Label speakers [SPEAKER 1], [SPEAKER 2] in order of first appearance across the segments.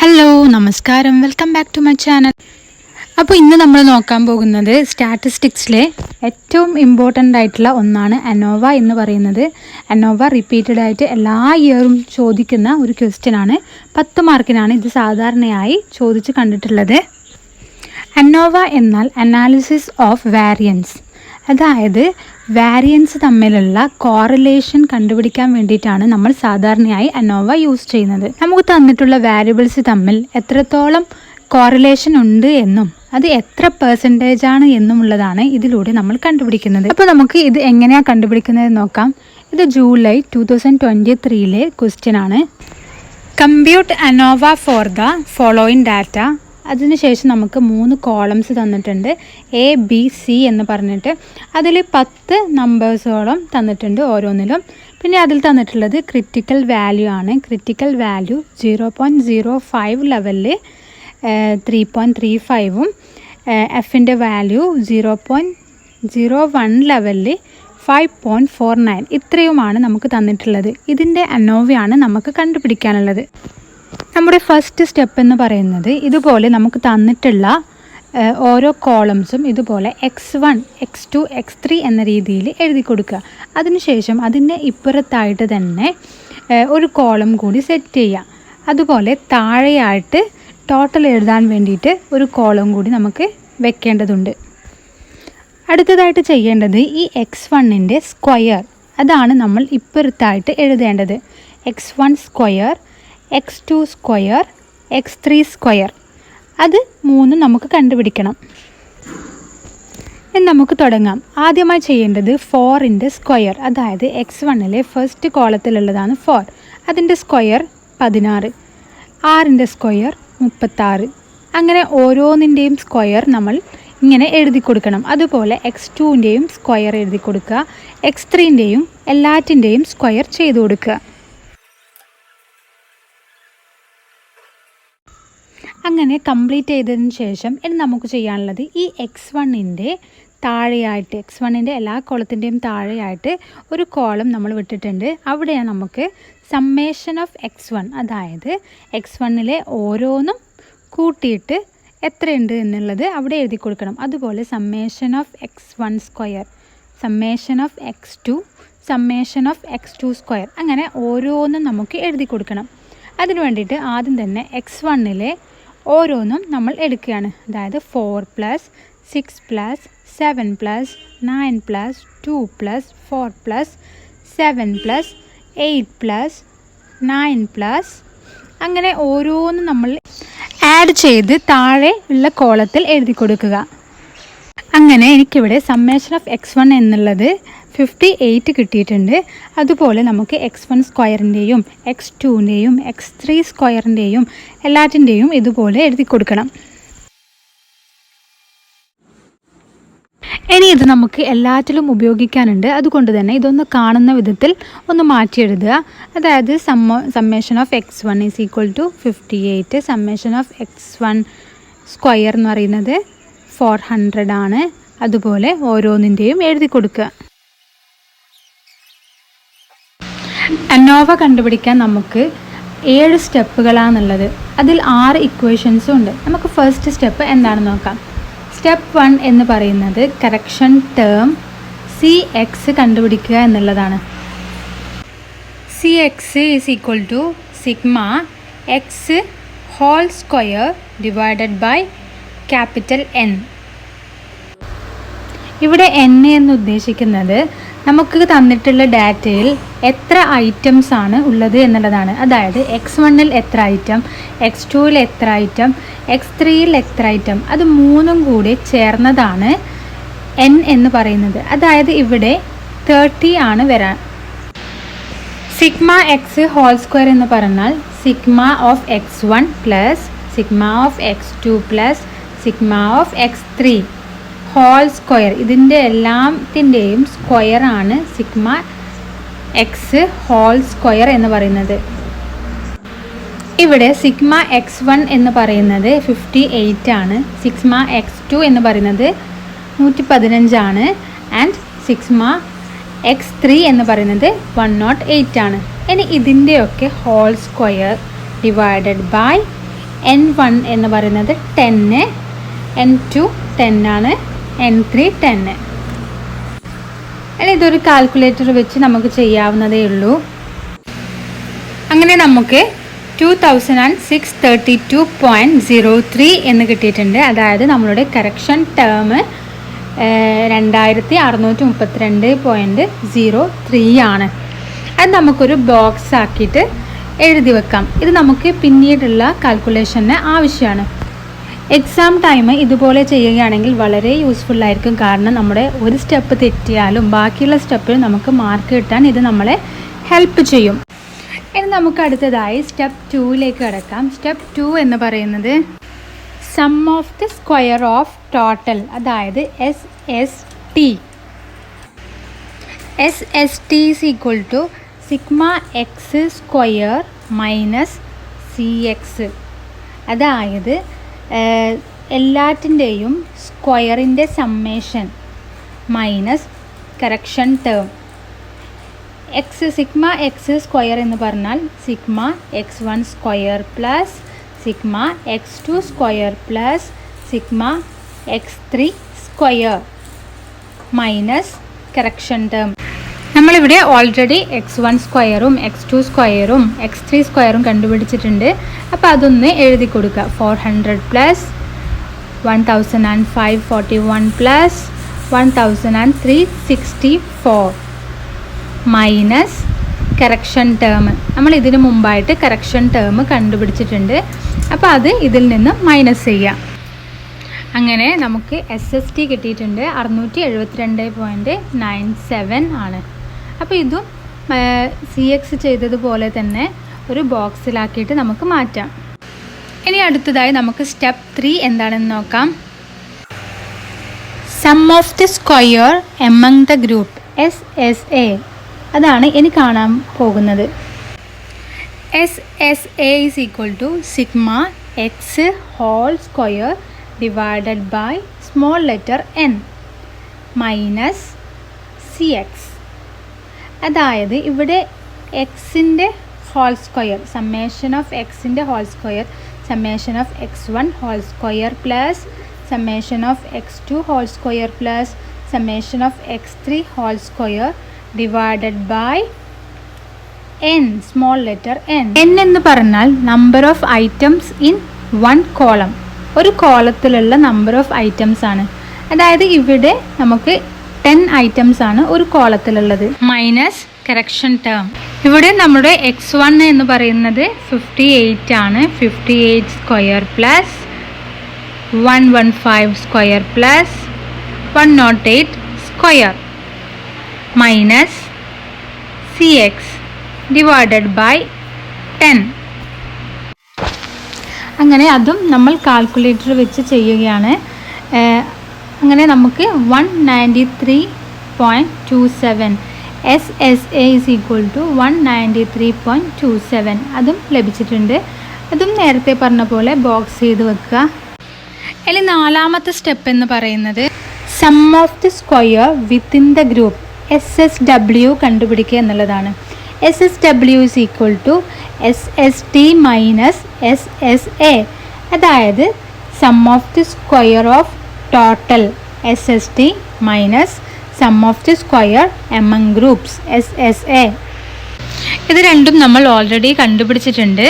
[SPEAKER 1] Hello നമസ്കാരം, welcome back to my channel. അപ്പോൾ ഇന്ന് നമ്മൾ നോക്കാൻ പോകുന്നത് സ്റ്റാറ്റിസ്റ്റിക്സിലെ ഏറ്റവും ഇമ്പോർട്ടൻ്റ് ആയിട്ടുള്ള ഒന്നാണ് അനോവ എന്ന് പറയുന്നത്. അനോവ റിപ്പീറ്റഡ് ആയിട്ട് എല്ലാ ഇയറും ചോദിക്കുന്ന ഒരു ക്വസ്റ്റ്യൻ ആണ്. 10 മാർക്കിനാണ് ഇത് സാധാരണയായി ചോദിച്ച് കണ്ടിട്ടുള്ളത്. അനോവ എന്നാൽ അനാലിസിസ് ഓഫ് വാരിയൻസ്, അതായത് വാരിയൻസ് തമ്മിലുള്ള കോറിലേഷൻ കണ്ടുപിടിക്കാൻ വേണ്ടിയിട്ടാണ് നമ്മൾ സാധാരണയായി അനോവ യൂസ് ചെയ്യുന്നത്. നമുക്ക് തന്നിട്ടുള്ള വാരിയബിൾസ് തമ്മിൽ എത്രത്തോളം കോറിലേഷൻ ഉണ്ട് എന്നും അത് എത്ര പെർസെൻറ്റേജ് ആണ് എന്നുമുള്ളതാണ് ഇതിലൂടെ നമ്മൾ കണ്ടുപിടിക്കുന്നത്. അപ്പോൾ നമുക്ക് ഇത് എങ്ങനെയാണ് കണ്ടുപിടിക്കുന്നത് നോക്കാം. ഇത് ജൂലൈ 2023 ക്വസ്റ്റ്യൻ ആണ്. Compute ANOVA for the following data. അതിനുശേഷം നമുക്ക് 3 കോളംസ് തന്നിട്ടുണ്ട്, എ ബി സി എന്ന് പറഞ്ഞിട്ട്. അതിൽ 10 നമ്പേഴ്സോളം തന്നിട്ടുണ്ട് ഓരോന്നിലും. പിന്നെ അതിൽ തന്നിട്ടുള്ളത് ക്രിറ്റിക്കൽ വാല്യൂ ആണ്. ക്രിറ്റിക്കൽ വാല്യൂ 0.05 ലെവലിൽ 3.35ഉം എഫിൻ്റെ വാല്യൂ 0.01 ലെവലിൽ 5.49 ഇത്രയുമാണ് നമുക്ക് തന്നിട്ടുള്ളത്. ഇതിൻ്റെ അനോവയാണ് നമുക്ക് കണ്ടുപിടിക്കാനുള്ളത്. നമ്മുടെ ഫസ്റ്റ് സ്റ്റെപ്പ് എന്ന് പറയുന്നത് ഇതുപോലെ നമുക്ക് തന്നിട്ടുള്ള ഓരോ കോളംസും ഇതുപോലെ x1, x2, x3 എന്ന രീതിയിൽ എഴുതി കൊടുക്കുക. അതിനുശേഷം അതിൻ്റെ ഇപ്പുറത്തായിട്ട് തന്നെ ഒരു കോളം കൂടി സെറ്റ് ചെയ്യുക. അതുപോലെ താഴെയായിട്ട് ടോട്ടൽ എഴുതാൻ വേണ്ടിയിട്ട് ഒരു കോളം കൂടി നമുക്ക് വെക്കേണ്ടതുണ്ട്. അടുത്തതായിട്ട് ചെയ്യേണ്ടത് ഈ x1ൻ്റെ സ്ക്വയർ, അതാണ് നമ്മൾ ഇപ്പുറത്തായിട്ട് എഴുതേണ്ടത്. x1 square, x2 square, x3 square, അത് 3 നമുക്ക് കണ്ടുപിടിക്കണം. നമുക്ക് തുടങ്ങാം. ആദ്യമായി ചെയ്യേണ്ടത് 4ൻ്റെ സ്ക്വയർ, അതായത് x1ലെ ഫസ്റ്റ് കോളത്തിലുള്ളതാണ് 4, അതിൻ്റെ സ്ക്വയർ 16, 6ൻ്റെ സ്ക്വയർ 36. അങ്ങനെ ഓരോന്നിൻ്റെയും സ്ക്വയർ നമ്മൾ ഇങ്ങനെ എഴുതി കൊടുക്കണം. അതുപോലെ x2ൻ്റെയും സ്ക്വയർ എഴുതി കൊടുക്കുക, x3ൻ്റെയും എല്ലാറ്റിൻ്റെയും സ്ക്വയർ ചെയ്ത് കൊടുക്കുക. അങ്ങനെ കംപ്ലീറ്റ് ചെയ്തതിന് ശേഷം ഇനി നമുക്ക് ചെയ്യാനുള്ളത് ഈ x1ൻ്റെ താഴെയായിട്ട്, x1ൻ്റെ എല്ലാ കോളത്തിൻ്റെയും താഴെയായിട്ട് ഒരു കോളം നമ്മൾ വിട്ടിട്ടുണ്ട്. അവിടെയാണ് നമുക്ക് സമ്മേഷൻ ഓഫ് x1, അതായത് x1ലെ ഓരോന്നും കൂട്ടിയിട്ട് എത്രയുണ്ട് എന്നുള്ളത് അവിടെ എഴുതി കൊടുക്കണം. അതുപോലെ summation of x1 square, summation of x2, summation of x2 square, അങ്ങനെ ഓരോന്നും നമുക്ക് എഴുതി കൊടുക്കണം. അതിനു വേണ്ടിയിട്ട് ആദ്യം തന്നെ x1ലെ ഓരോന്നും നമ്മൾ എടുക്കുകയാണ്. അതായത് 4 + 6 + 7 + 9 + 2 + 4 + 7 + 8 + 9 അങ്ങനെ ഓരോന്നും നമ്മൾ ആഡ് ചെയ്ത് താഴെ ഉള്ള കോളത്തിൽ എഴുതി കൊടുക്കുക. അങ്ങനെ എനിക്കിവിടെ സമ്മേഷൻ ഓഫ് x1 എന്നുള്ളത് 58 കിട്ടിയിട്ടുണ്ട്. അതുപോലെ നമുക്ക് x1 സ്ക്വയറിൻ്റെയും x2ൻ്റെയും x3 സ്ക്വയറിൻ്റെയും എല്ലാറ്റിൻ്റെയും ഇതുപോലെ എഴുതി കൊടുക്കണം. ഇനി ഇത് നമുക്ക് എല്ലാറ്റിലും ഉപയോഗിക്കാനുണ്ട്. അതുകൊണ്ട് തന്നെ ഇതൊന്ന് കാണുന്ന വിധത്തിൽ ഒന്ന് മാറ്റി എഴുതുക. അതായത് summation of x1 = 58, summation of x1 square എന്ന് പറയുന്നത് 400 ആണ്. അതുപോലെ ഓരോന്നിൻ്റെയും എഴുതി കൊടുക്കുക. അനോവ കണ്ടുപിടിക്കാൻ നമുക്ക് 7 സ്റ്റെപ്പുകളാണുള്ളത്. അതിൽ 6 ഇക്വേഷൻസും ഉണ്ട്. നമുക്ക് ഫസ്റ്റ് സ്റ്റെപ്പ് എന്താണെന്ന് നോക്കാം. സ്റ്റെപ്പ് 1 എന്ന് പറയുന്നത് കറക്ഷൻ ടേം CX കണ്ടുപിടിക്കുക എന്നുള്ളതാണ്. CX = sigma x whole square divided by capital N. ഇവിടെ N എന്ന് ഉദ്ദേശിക്കുന്നത് നമുക്ക് തന്നിട്ടുള്ള ഡാറ്റയിൽ എത്ര ഐറ്റംസ് ആണ് ഉള്ളത് എന്നുള്ളതാണ്. അതായത് x1ൽ എത്ര ഐറ്റം, x2ൽ എത്ര ഐറ്റം, x3ൽ എത്ര ഐറ്റം, അത് 3ഉം കൂടി ചേർന്നതാണ് N എന്ന് പറയുന്നത്. അതായത് ഇവിടെ 30 ആണ് വരാൻ. സിഗ്മ x ഹോൾ സ്ക്വയർ എന്ന് പറഞ്ഞാൽ sigma of x1 + sigma of x2 + sigma of x3 whole square. ഇതിൻ്റെ എല്ലാത്തിൻ്റെയും സ്ക്വയറാണ് സിഗ്മ x ഹോൾ സ്ക്വയർ എന്ന് പറയുന്നത്. ഇവിടെ സിഗ്മ x1 എന്ന് പറയുന്നത് 58 ആണ്, സിഗ്മ x2 എന്ന് പറയുന്നത് 115 ആണ്, ആൻഡ് സിഗ്മ x3 എന്ന് പറയുന്നത് 108 ആണ്. ഇനി ഇതിൻ്റെയൊക്കെ whole square divided by N1 എന്ന് പറയുന്നത് 10, N2 10 ആണ്, N3 10. ഇതൊരു കാൽക്കുലേറ്റർ വെച്ച് നമുക്ക് ചെയ്യാവുന്നതേ ഉള്ളൂ. അങ്ങനെ നമുക്ക് 2632.03 എന്ന് കിട്ടിയിട്ടുണ്ട്. അതായത് നമ്മളുടെ കറക്ഷൻ ടേം 2632.03 ആണ്. അത് നമുക്കൊരു ബോക്സ് ആക്കിയിട്ട് എഴുതി വെക്കാം. ഇത് നമുക്ക് പിന്നീടുള്ള കാൽക്കുലേഷന് ആവശ്യമാണ്. എക്സാം ടൈം ഇതുപോലെ ചെയ്യുകയാണെങ്കിൽ വളരെ യൂസ്ഫുൾ ആയിരിക്കും. കാരണം നമ്മുടെ ഒരു സ്റ്റെപ്പ് തെറ്റിയാലും ബാക്കിയുള്ള സ്റ്റെപ്പിൽ നമുക്ക് മാർക്ക് കിട്ടാൻ ഇത് നമ്മളെ ഹെൽപ്പ് ചെയ്യും. ഇനി നമുക്ക് അടുത്തതായി സ്റ്റെപ്പ് 2ലേക്ക് കിടക്കാം. സ്റ്റെപ്പ് 2 എന്ന് പറയുന്നത് sum of the square of total, അതായത് SST. SST is equal to sigma x square minus CX. അതായത് എല്ലാറ്റിൻ്റെയും സ്ക്വയറിൻ്റെ സമ്മേഷൻ minus correction term. Sigma x square എന്ന് പറഞ്ഞാൽ sigma x1 square plus sigma x2 square plus sigma x3 square minus correction term. നമ്മളിവിടെ already x1 സ്ക്വയറും x2 സ്ക്വയറും x3 സ്ക്വയറും കണ്ടുപിടിച്ചിട്ടുണ്ട്. അപ്പോൾ അതൊന്ന് എഴുതി കൊടുക്കുക. 400 plus 1541 plus 1364 minus correction term. നമ്മൾ ഇതിന് മുമ്പായിട്ട് കറക്ഷൻ ടേം കണ്ടുപിടിച്ചിട്ടുണ്ട്. അപ്പോൾ അത് ഇതിൽ നിന്ന് മൈനസ് ചെയ്യാം. അങ്ങനെ നമുക്ക് SST കിട്ടിയിട്ടുണ്ട് 672.97 ആണ്. അപ്പോൾ ഇതും CX ചെയ്തതുപോലെ തന്നെ ഒരു ബോക്സിലാക്കിയിട്ട് നമുക്ക് മാറ്റാം. ഇനി അടുത്തതായി നമുക്ക് സ്റ്റെപ്പ് 3 എന്താണെന്ന് നോക്കാം. Sum of the square among the group SSA. അതാണ് ഇനി കാണാൻ പോകുന്നത്. SSA is equal to sigma X whole square divided by small letter n minus CX. അതായത് ഇവിടെ എക്സിൻ്റെ ഹോൾ സ്ക്വയർ, സമ്മേഷൻ ഓഫ് എക്സിൻ്റെ whole square, summation of x1 whole square plus summation of x2 whole square plus summation of x3 whole square divided by n, small letter n. n എന്ന് പറഞ്ഞാൽ number of items in one column. ഒരു കോളത്തിലുള്ള number of items ആണ്. അതായത് ഇവിടെ നമുക്ക് 10 items ആണ് ഒരു കോളത്തിലുള്ളത്. Minus correction term. ഇവിടെ നമ്മുടെ x1 എന്ന് പറയുന്നത് 58 ആണ്. 58 square plus 115 square plus 108 square minus CX divided by 10. അങ്ങനെ അതും നമ്മൾ കാൽക്കുലേറ്റർ വെച്ച് ചെയ്യുകയാണ്. അങ്ങനെ നമുക്ക് 193.27 SSA ഈസ് ഈക്വൽ ടു 193.27 അതും ലഭിച്ചിട്ടുണ്ട്. അതും നേരത്തെ പറഞ്ഞ പോലെ ബോക്സ് ചെയ്ത് വെക്കുക. ഇനി നാലാമത്തെ സ്റ്റെപ്പ് എന്ന് പറയുന്നത് sum of the square within the group SSW കണ്ടുപിടിക്കുക എന്നുള്ളതാണ്. SSW is equal to SST minus SSA. അതായത് sum of the square of total SST minus sum of the square among groups SSA. ഇത് രണ്ടും നമ്മൾ already കണ്ടുപിടിച്ചിട്ടുണ്ട്.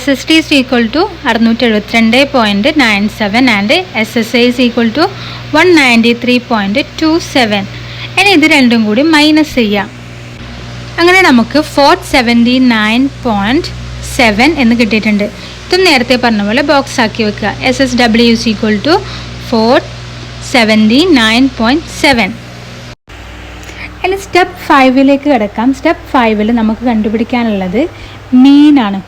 [SPEAKER 1] SST is equal to 672.97 and SSA is equal to 193.27. ഇനി ഇത് രണ്ടും കൂടി minus ചെയ്യാം. അങ്ങനെ നമുക്ക് 479.7 എന്ന് കിട്ടിയിട്ടുണ്ട്. ഇതും നേരത്തെ പറഞ്ഞ പോലെ ബോക്സ് ആക്കി വെക്കുക. SSW is equal to 479.7. ഇനി സ്റ്റെപ്പ് 5ലേക്ക് കിടക്കാം. സ്റ്റെപ്പ് 5ൽ നമുക്ക് കണ്ടുപിടിക്കാനുള്ളത് മീനാണ്.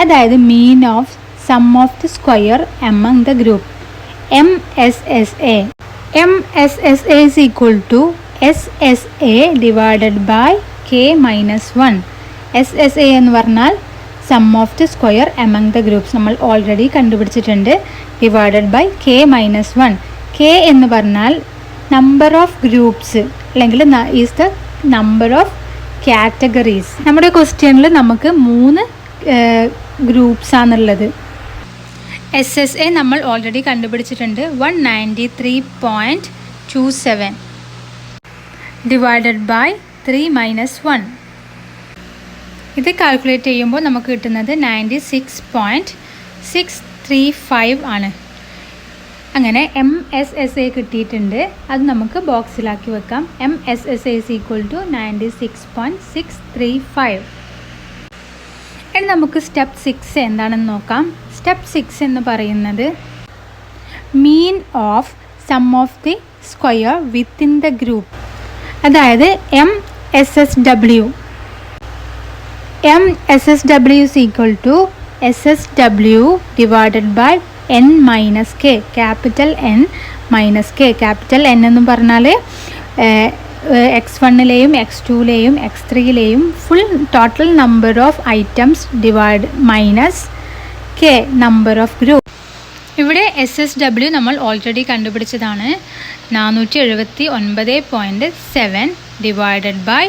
[SPEAKER 1] അതായത് mean of sum of the square among the group MSSA. MSSA is equal to SSA divided by K minus 1. SSA എന്ന് പറഞ്ഞാൽ sum of the square among the groups നമ്മൾ already കണ്ടുപിടിച്ചിട്ടുണ്ട്. Divided by K minus 1. K എന്ന് പറഞ്ഞാൽ number of groups അല്ലെങ്കിൽ is the number of categories. നമ്മുടെ ക്വസ്റ്റ്യനിൽ നമുക്ക് 3 ഗ്രൂപ്പ്സ് ആണുള്ളത്. SSA നമ്മൾ ഓൾറെഡി കണ്ടുപിടിച്ചിട്ടുണ്ട്. 193.27 divided by 3 - 1. ഇത് കാൽക്കുലേറ്റ് ചെയ്യുമ്പോൾ നമുക്ക് കിട്ടുന്നത് 96.635 ആണ്. അങ്ങനെ MSSA കിട്ടിയിട്ടുണ്ട്. അത് നമുക്ക് ബോക്സിലാക്കി വെക്കാം. MSSA = 96.635. ഇനി നമുക്ക് സ്റ്റെപ്പ് 6 എന്താണെന്ന് നോക്കാം. സ്റ്റെപ്പ് 6 എന്ന് പറയുന്നത് mean of sum of the square within the group. അതായത് MSSW = SSW divided by N - K. Capital N - K. Capital N എന്ന് പറഞ്ഞാൽ X1ലെയും X2ലെയും X3ലെയും full total number of items divide minus K number of group. ഇവിടെ SSW നമ്മൾ already കണ്ടുപിടിച്ചതാണ്. 479.7 divided by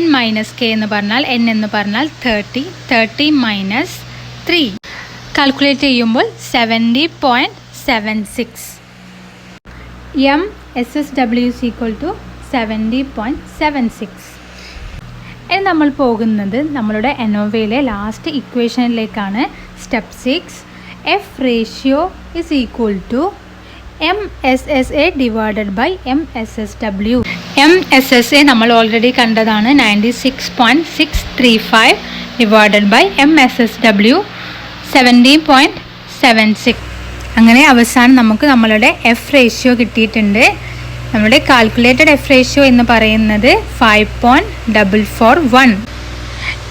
[SPEAKER 1] N - K എന്ന് പറഞ്ഞാൽ N എന്ന് പറഞ്ഞാൽ 30 - 3 കാൽക്കുലേറ്റ് ചെയ്യുമ്പോൾ 70.76. MSSW = 70.76. ഇനി നമ്മൾ പോകുന്നത് നമ്മളുടെ ANOVAയിലെ ലാസ്റ്റ് ഇക്വേഷനിലേക്കാണ്. Step 6 F ratio = MSSA divided by MSSW. MSSA നമ്മൾ ഓൾറെഡി കണ്ടതാണ്. 96.635 ഡിവൈഡഡ് ബൈ MSSW 70.76. അങ്ങനെ അവസാനം നമുക്ക് നമ്മളുടെ F ratio കിട്ടിയിട്ടുണ്ട്. നമ്മുടെ കാൽക്കുലേറ്റഡ് F ratio എന്ന് പറയുന്നത് 5.441.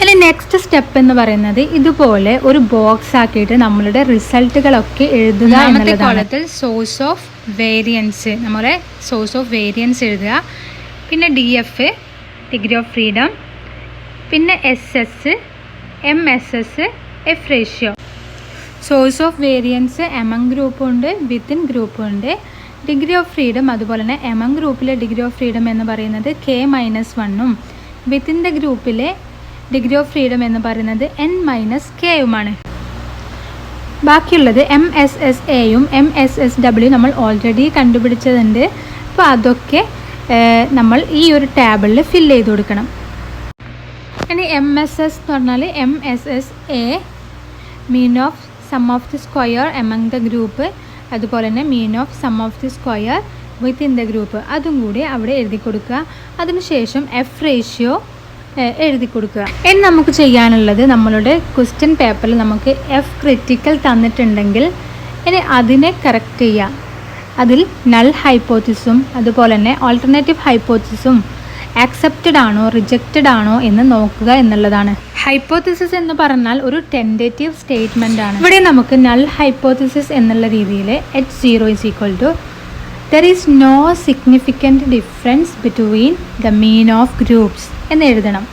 [SPEAKER 1] ഇനി നെക്സ്റ്റ് സ്റ്റെപ്പ് എന്ന് പറയുന്നത് ഇതുപോലെ ഒരു ബോക്സ് ആക്കിയിട്ട് നമ്മളുടെ റിസൾട്ടുകളൊക്കെ എഴുതുക എന്നുള്ളതാണ്. സോഴ്സ് ഓഫ് വേരിയൻസ്, നമ്മുടെ സോഴ്സ് ഓഫ് വേരിയൻസ് എഴുതുക. പിന്നെ DF ഡിഗ്രി ഓഫ് ഫ്രീഡം, പിന്നെ SS, MSS, F ratio. Source of variance among ഗ്രൂപ്പുണ്ട്, വിത്തിൻ ഗ്രൂപ്പുണ്ട്. ഡിഗ്രി ഓഫ് ഫ്രീഡം അതുപോലെ തന്നെ എമംഗ് ഗ്രൂപ്പിലെ ഡിഗ്രി ഓഫ് ഫ്രീഡം എന്ന് പറയുന്നത് K - 1ഉം വിത്തിൻ ദ ഗ്രൂപ്പിലെ ഡിഗ്രി ഓഫ് ഫ്രീഡം എന്ന് പറയുന്നത് N - K യുമാണ്. ബാക്കിയുള്ളത് MSSAയും MSSW നമ്മൾ ഓൾറെഡി കണ്ടുപിടിച്ചതുണ്ട്. അപ്പോൾ അതൊക്കെ നമ്മൾ ഈ ഒരു ടേബിളിൽ ഫില്ല് ചെയ്ത് കൊടുക്കണം. ഇനി MSS എന്ന് പറഞ്ഞാൽ MSSA mean of sum of the square among the group, അതുപോലെ തന്നെ mean of sum of the square within the group, അതും കൂടി അവിടെ എഴുതി കൊടുക്കുക. അതിനുശേഷം F ratio എഴുതി കൊടുക്കുക. ഇനി നമുക്ക് ചെയ്യാനുള്ളത് നമ്മളുടെ ക്വസ്റ്റ്യൻ പേപ്പറിൽ നമുക്ക് F ക്രിറ്റിക്കൽ തന്നിട്ടുണ്ടെങ്കിൽ ഇനി അതിനെ കറക്റ്റ് ചെയ്യുക. അതിൽ നൾ ഹൈപ്പോത്തിസും അതുപോലെ തന്നെ ഓൾട്ടർനേറ്റീവ് ഹൈപ്പോത്തിസും ആക്സെപ്റ്റഡ് ആണോ റിജക്റ്റഡ് ആണോ എന്ന് നോക്കുക എന്നുള്ളതാണ്. ഹൈപ്പോത്തിസിസ് എന്ന് പറഞ്ഞാൽ ഒരു ടെൻറ്റേറ്റീവ് സ്റ്റേറ്റ്മെൻ്റ് ആണ്. ഇവിടെ നമുക്ക് നൾ ഹൈപ്പോത്തിസിസ് എന്നുള്ള രീതിയിൽ H0 = there is no significant difference between the mean of groups എന്ന് എഴുതണം.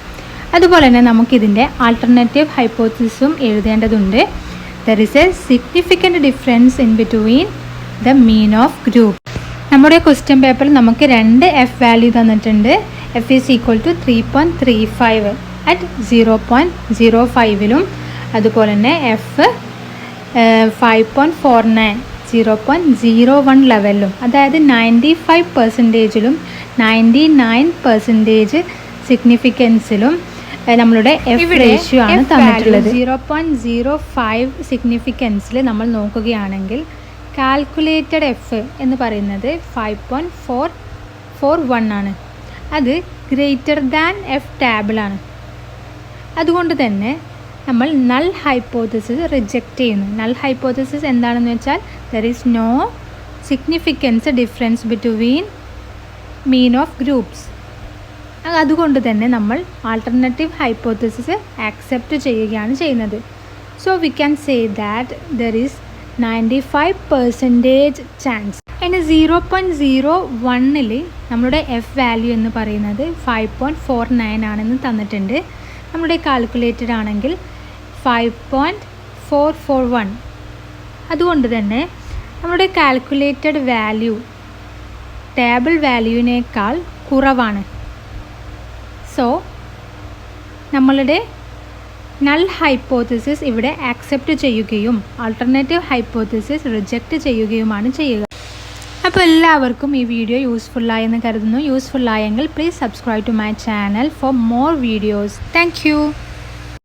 [SPEAKER 1] അതുപോലെ തന്നെ നമുക്കിതിൻ്റെ ആൾട്ടർനേറ്റീവ് ഹൈപ്പോത്തിസിസും എഴുതേണ്ടതുണ്ട്. there is a significant difference in between the mean of groups. നമ്മുടെ ക്വസ്റ്റ്യൻ പേപ്പറിൽ നമുക്ക് 2 F വാല്യൂ തന്നിട്ടുണ്ട്. F is equal to 3.35 at 0.05ലും അതുപോലെ തന്നെ F 5.49 0.01 ലെവലിലും, അതായത് 95%ലും 99% സിഗ്നിഫിക്കൻസിലും നമ്മളുടെ F റേഷ്യോ ആണ് തന്നിട്ടുള്ളത്. 0.05 സിഗ്നിഫിക്കൻസിൽ നമ്മൾ നോക്കുകയാണെങ്കിൽ കാൽക്കുലേറ്റഡ് F എന്ന് പറയുന്നത് 5.441 ആണ്. അത് ഗ്രേറ്റർ ദാൻ F ടേബിളാണ്. അതുകൊണ്ട് തന്നെ നമ്മൾ നൾ ഹൈപ്പോത്തിസിസ് റിജക്റ്റ് ചെയ്യുന്നു. നൾ ഹൈപ്പോത്തിസിസ് എന്താണെന്ന് വെച്ചാൽ there is no significance difference between mean of groups. അതുകൊണ്ട് തന്നെ നമ്മൾ ആൾട്ടർനേറ്റീവ് ഹൈപ്പോത്തിസിസ് ആക്സെപ്റ്റ് ചെയ്യുകയാണ് ചെയ്യുന്നത്. So we can say that there is 95% chance. ഇനി 0.01ൽ നമ്മുടെ F വാല്യൂ എന്ന് പറയുന്നത് 5.49 ആണെന്ന് തന്നിട്ടുണ്ട്. നമ്മുടെ കാൽക്കുലേറ്റഡ് ആണെങ്കിൽ 5.441. അതുകൊണ്ട് തന്നെ നമ്മുടെ കാൽക്കുലേറ്റഡ് വാല്യൂ ടേബിൾ വാല്യൂവിനേക്കാൾ കുറവാണ്. സോ നമ്മളുടെ നൾ ഹൈപ്പോത്തിസിസ് ഇവിടെ ആക്സെപ്റ്റ് ചെയ്യുകയും ആൾട്ടർനേറ്റീവ് ഹൈപ്പോത്തിസിസ് റിജക്റ്റ് ചെയ്യുകയുമാണ് ചെയ്യുക. അപ്പോൾ എല്ലാവർക്കും ഈ വീഡിയോ യൂസ്ഫുള്ളായെന്ന് കരുതുന്നു. യൂസ്ഫുള്ളായെങ്കിൽ please subscribe to my channel for more videos. Thank